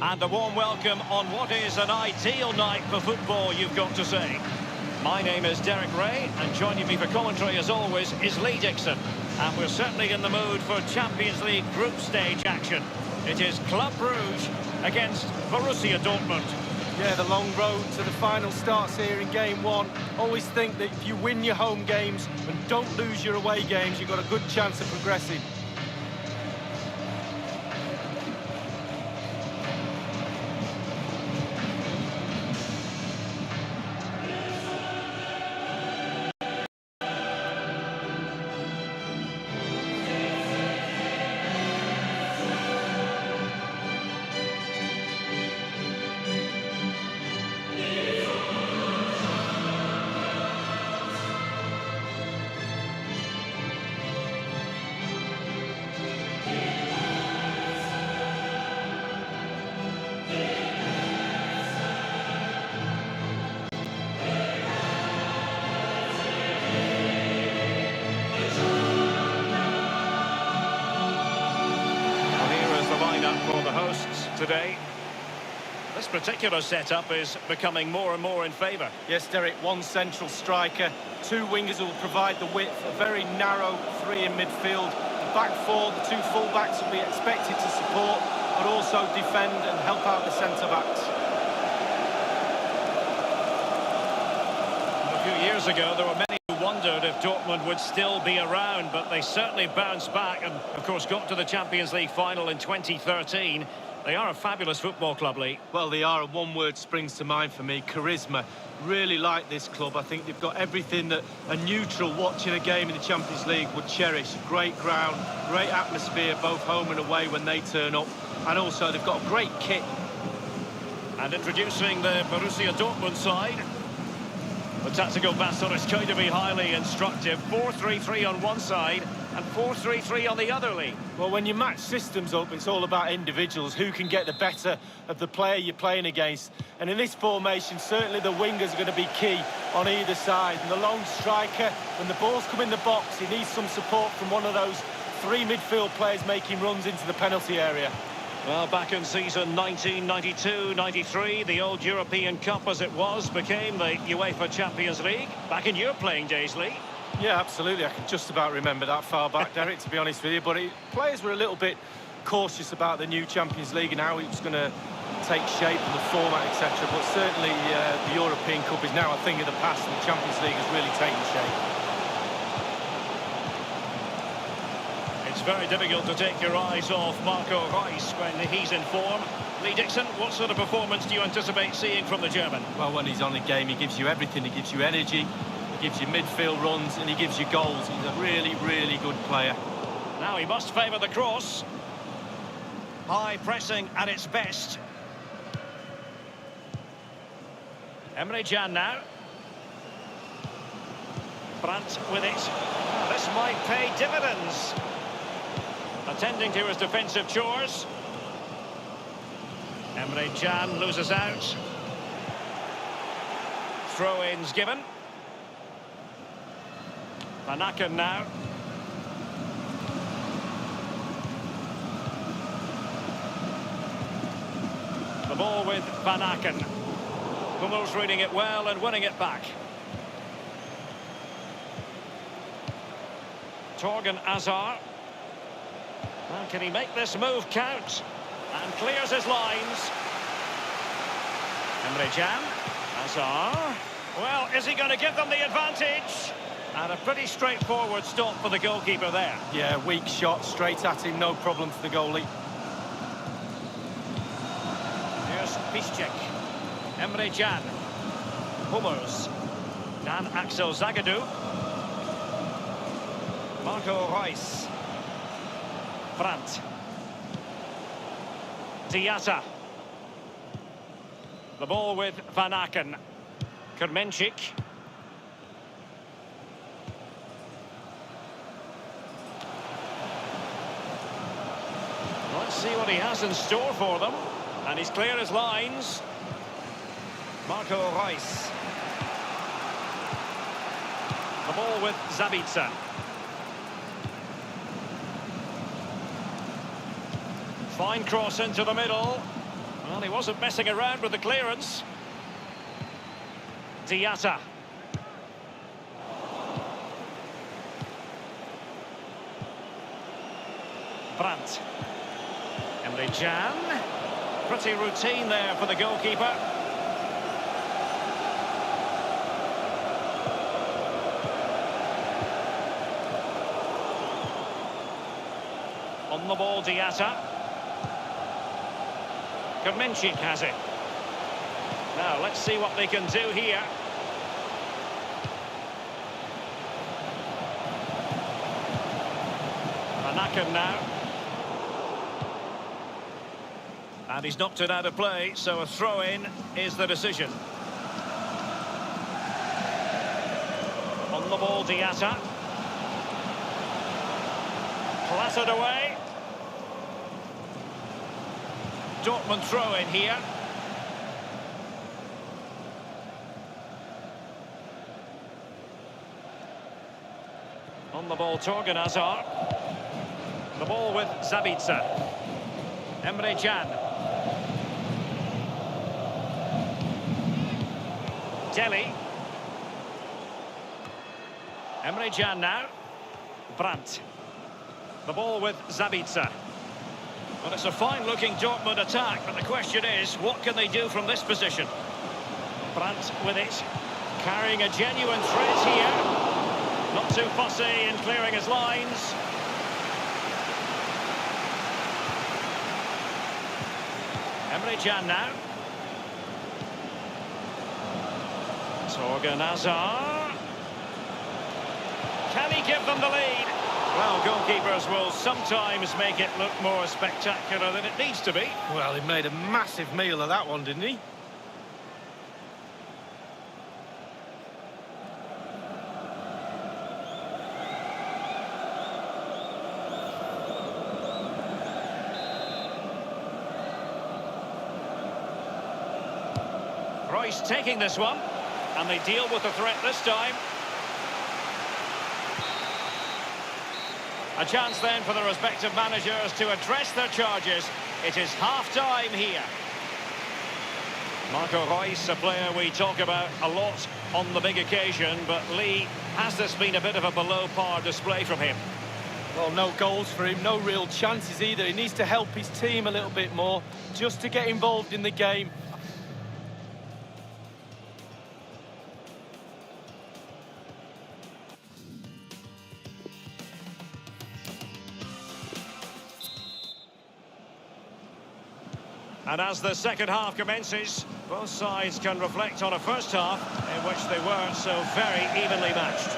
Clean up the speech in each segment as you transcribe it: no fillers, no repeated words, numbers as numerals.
And a warm welcome on what is an ideal night for football, you've got to say. My name is Derek Ray, and joining me for commentary, as always, is Lee Dixon. And we're certainly in the mood for Champions League group stage action. It is Club Brugge against Borussia Dortmund. Yeah, the long road to the final starts here in game one. Always think that if you win your home games and don't lose your away games, you've got a good chance of progressing. Today, this particular setup is becoming more and more in favour. Yes, Derek, one central striker, two wingers who will provide the width, a very narrow three in midfield. The back four, the two full-backs will be expected to support, but also defend and help out the centre-backs. A few years ago, there were many who wondered if Dortmund would still be around, but they certainly bounced back and, of course, got to the Champions League final in 2013. They are a fabulous football club, Lee. Well, they are, and one word springs to mind for me: charisma. Really like this club. I think they've got everything that a neutral watching a game in the Champions League would cherish. Great ground, great atmosphere, both home and away when they turn up. And also, they've got a great kit. And introducing the Borussia Dortmund side. The tactical battle is going to be highly instructive. 4-3-3 on one side and 4-3-3 on the other, Lee. Well, when you match systems up, it's all about individuals, who can get the better of the player you're playing against. And in this formation, certainly the wingers are going to be key on either side. And the lone striker, when the balls come in the box, he needs some support from one of those three midfield players making runs into the penalty area. Well, back in season 1992-93, the old European Cup as it was became the UEFA Champions League. Back in your playing days, Lee. Yeah, absolutely. I can just about remember that far back, Derek, to be honest with you. But players were a little bit cautious about the new Champions League and how it was going to take shape and the format, etc. But certainly the European Cup is now a thing of the past, and the Champions League has really taken shape. It's very difficult to take your eyes off Marco Reus when he's in form. Lee Dixon, what sort of performance do you anticipate seeing from the German? Well, when he's on the game, he gives you everything. He gives you energy, he gives you midfield runs, and he gives you goals. He's a really, really good player. Now he must favour the cross. High pressing at its best. Emre Can now. Brandt with it. This might pay dividends. Attending to his defensive chores. Emre Can loses out. Throw-ins given. Van Aken now. The ball with Van Aken. Hummels reading it well and winning it back. Torgan Hazard. Well, can he make this move count? And clears his lines. Emre Can. Hazard. Well, is he going to give them the advantage? And a pretty straightforward stop for the goalkeeper there. Yeah, weak shot, straight at him, no problem for the goalie. Here's Piszczek. Emre Can. Hummels. Dan Axel Zagadou. Marco Reus. Brandt. Diatta. The ball with Van Aken. Kermenchik. Let's see what he has in store for them. And he's clear his lines. Marco Reus. The ball with Zabitzer. Fine cross into the middle. Well, he wasn't messing around with the clearance. Diatta. Brandt. Emre Can. Pretty routine there for the goalkeeper. On the ball, Diatta. Kermenchik has it. Now, let's see what they can do here. Anaken now. And he's knocked it out of play, so a throw-in is the decision. On the ball, Diatta. Clattered away. Dortmund throw-in here. On the ball, Torgan Hazard. The ball with Zabitzer. Emre Can. Deli. Emre Can now. Brandt. The ball with Zabitzer. Well, it's a fine-looking Dortmund attack, but the question is, what can they do from this position? Brandt with it. Carrying a genuine threat here. Not too fussy in clearing his lines. Emre Can now. Torgan Hazard. Can he give them the lead? Well, goalkeepers will sometimes make it look more spectacular than it needs to be. Well, he made a massive meal of that one, didn't he? Royce taking this one, and they deal with the threat this time. A chance then for the respective managers to address their charges. It is half-time here. Marco Reus, a player we talk about a lot on the big occasion, but Lee, has this been a bit of a below-par display from him? Well, no goals for him, no real chances either. He needs to help his team a little bit more, just to get involved in the game. And as the second half commences, both sides can reflect on a first half in which they weren't so very evenly matched.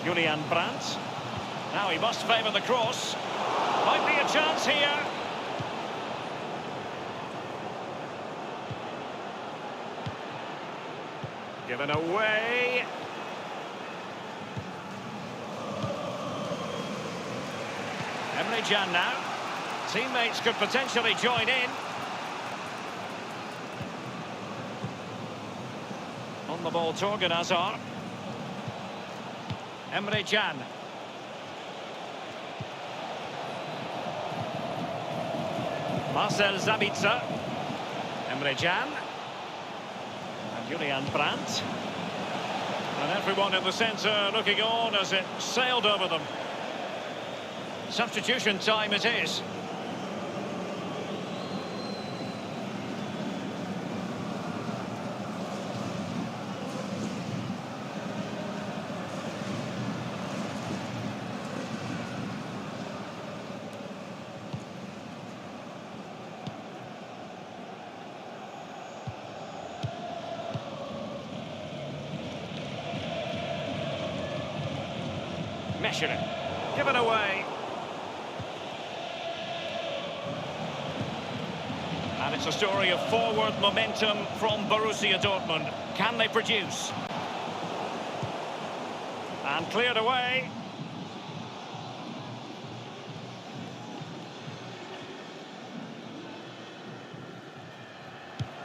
Julian Brandt. Now he must favour the cross. Might be a chance here. Given away. Emre Can now. Teammates could potentially join in. On the ball, Torgan Hazard. Emre Can. Marcel Zabitzer. Emre Can. And Julian Brandt. And everyone in the centre looking on as it sailed over them. Substitution time it is. Meshinen, given away. And it's a story of forward momentum from Borussia Dortmund. Can they produce? And cleared away.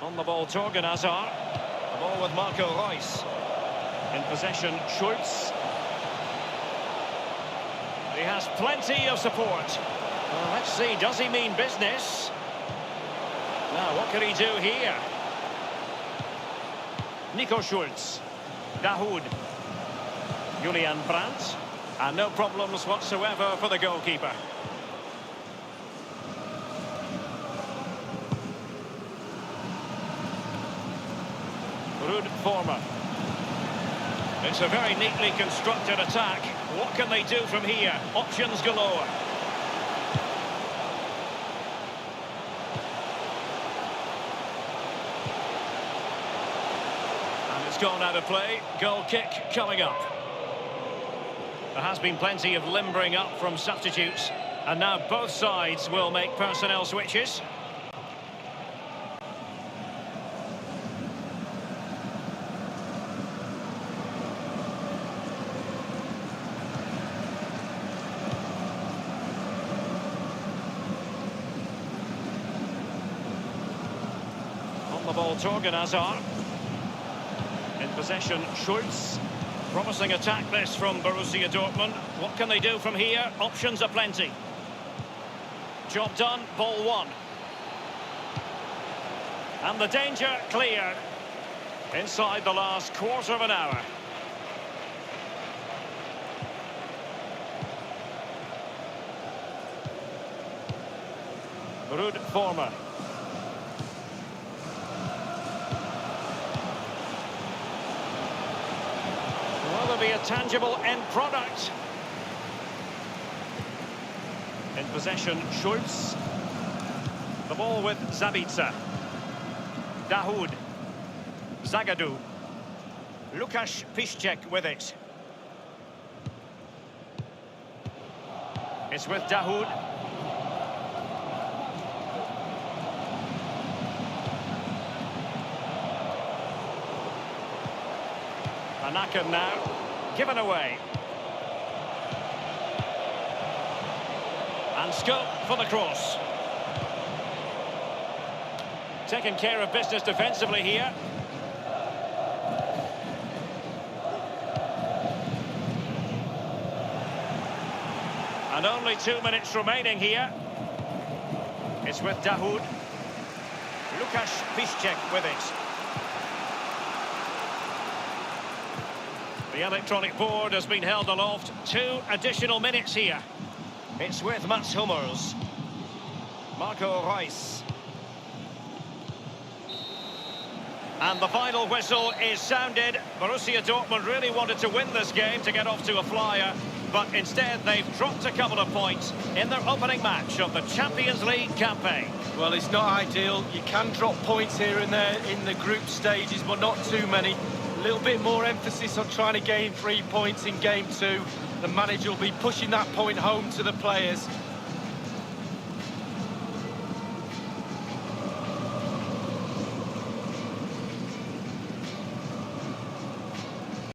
On the ball, Torgan Hazard. The ball with Marco Reus. In possession, Schultz. He has plenty of support. Well, let's see, does he mean business? Now, what can he do here? Nico Schulz. Dahoud. Julian Brandt. And no problems whatsoever for the goalkeeper. Ruud Vormer. It's a very neatly constructed attack. What can they do from here? Options galore. And it's gone out of play. Goal kick coming up. There has been plenty of limbering up from substitutes. And now both sides will make personnel switches. The ball, Torgan Hazard. In possession, Schulz. Promising attack this from Borussia Dortmund. What can they do from here? Options are plenty. Job done, ball one. And the danger cleared. Inside the last quarter of an hour. Ruud Vormer. Be a tangible end product. In possession, Schulz. The ball with Zabitzer. Dahoud. Zagadou. Lukasz Piszczek with it. It's with Dahoud. Anaken now. Given away. And scope for the cross. Taking care of business defensively here. And only 2 minutes remaining here. It's with Dahoud. Lukasz Piszczek with it. The electronic board has been held aloft. 2 additional minutes here. It's with Mats Hummels. Marco Reus. And the final whistle is sounded. Borussia Dortmund really wanted to win this game to get off to a flyer, but instead they've dropped a couple of points in their opening match of the Champions League campaign. Well, it's not ideal. You can drop points here and there in the group stages, but not too many. A little bit more emphasis on trying to gain 3 points in game 2. The manager will be pushing that point home to the players.